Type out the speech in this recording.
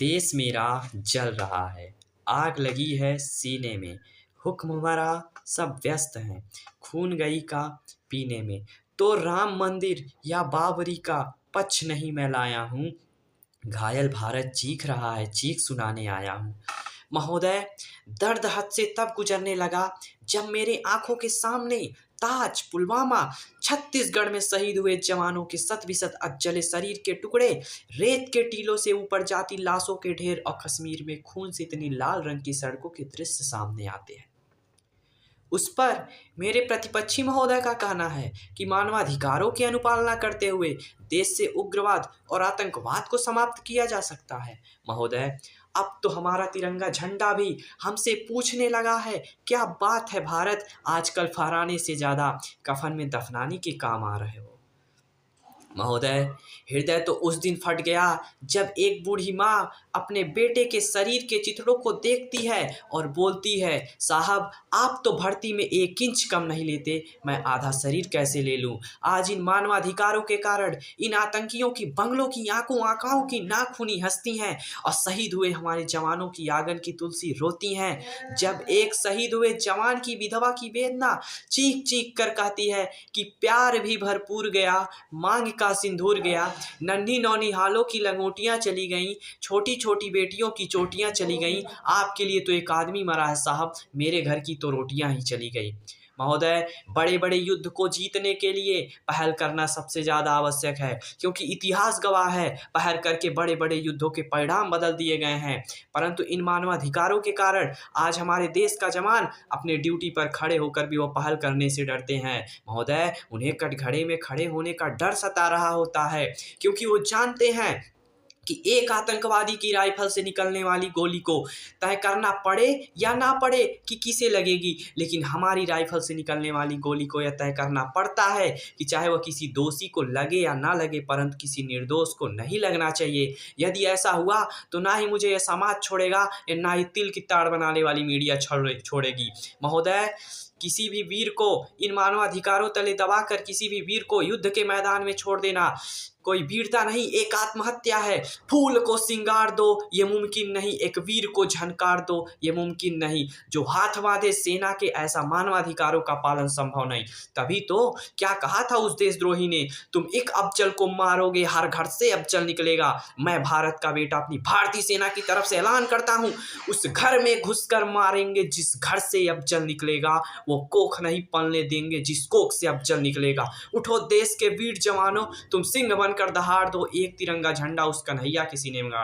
देश मेरा जल रहा है, आग लगी है सीने में, हुक्मरां सब व्यस्त हैं, खून गई का पीने में। तो राम मंदिर या बाबरी का पक्ष नहीं मैं लाया हूँ, घायल भारत चीख रहा है, चीख सुनाने आया हूँ। महोदय, दर्द हद से तब गुजरने लगा जब मेरे आंखों के सामने ताज, पुलवामा, छत्तीसगढ़ में शहीद हुए जवानों के सत-बिसत अधजले शरीर के टुकड़े, रेत के टीलों से ऊपर जाती लाशों के ढेर और कश्मीर में खून से इतनी लाल रंग की सड़कों के दृश्य सामने आते हैं। उस पर मेरे प्रतिपक्षी महोदय का कहना है कि मानवाधिकारों की अनुपालना करते हुए देश से उग्रवाद और आतंकवाद को समाप्त किया जा सकता है। महोदय, अब तो हमारा तिरंगा झंडा भी हमसे पूछने लगा है, क्या बात है भारत, आजकल फहराने से ज़्यादा कफन में दफनाने के काम आ रहे हो। महोदय, हृदय तो उस दिन फट गया जब एक बूढ़ी माँ अपने बेटे के शरीर के चिथड़ों को देखती है और बोलती है, साहब आप तो भर्ती में 1 इंच कम नहीं लेते, मैं आधा शरीर कैसे ले लूँ। आज इन मानवाधिकारों के कारण इन आतंकियों की बंगलों की आंखों की नाखूनी हंसती हैं और शहीद हुए हमारे जवानों की आंगन की तुलसी रोती हैं। जब एक शहीद हुए जवान की विधवा की वेदना चीख चीख कर कहती है कि प्यार भी भरपूर गया, मांग का सिंदूर गया, नन्ही नौनिहालों की लंगोटियां चली गईं, छोटी छोटी बेटियों की चोटियां चली गईं, आपके लिए तो एक आदमी मरा है साहब, मेरे घर की तो रोटियां ही चली गई। महोदय, बड़े बड़े युद्ध को जीतने के लिए पहल करना सबसे ज़्यादा आवश्यक है, क्योंकि इतिहास गवाह है पहल करके बड़े बड़े युद्धों के परिणाम बदल दिए गए हैं। परंतु इन मानवाधिकारों के कारण आज हमारे देश का जवान अपने ड्यूटी पर खड़े होकर भी वो पहल करने से डरते हैं। महोदय, उन्हें कटघरे में खड़े होने का डर सता रहा होता है, क्योंकि वो जानते हैं कि एक आतंकवादी की राइफल से निकलने वाली गोली को तय करना पड़े या ना पड़े कि किसे लगेगी, लेकिन हमारी राइफल से निकलने वाली गोली को यह तय करना पड़ता है कि चाहे वह किसी दोषी को लगे या ना लगे, परंतु किसी निर्दोष को नहीं लगना चाहिए। यदि ऐसा हुआ तो ना ही मुझे यह समाज छोड़ेगा या ना ही तिल की ताड़ बनाने वाली मीडिया छोड़ेगी। महोदय, किसी भी वीर को इन मानवाधिकारों तले दबाकर किसी भी वीर को युद्ध के मैदान में छोड़ देना कोई वीरता नहीं, एक आत्महत्या है। फूल को सिंगार दो ये मुमकिन नहीं, एक वीर को झनकार दो ये मुमकिन नहीं। जो हाथ बांधे सेना के, ऐसा मानवाधिकारों का पालन संभव नहीं। तभी तो क्या कहा था उस देशद्रोही ने, तुम एक अफजल को मारोगे हर घर से अफजल निकलेगा। मैं भारत का बेटा अपनी भारतीय सेना की तरफ से ऐलान करता हूँ, उस घर में घुसकर मारेंगे जिस घर से अफजल निकलेगा, वो कोख नहीं पलने देंगे जिस कोख से अफजल निकलेगा। उठो देश के वीर जवानों, तुम सिंह बनकर दहाड़ दो, एक तिरंगा झंडा उस कन्हैया की सीने में गाड़।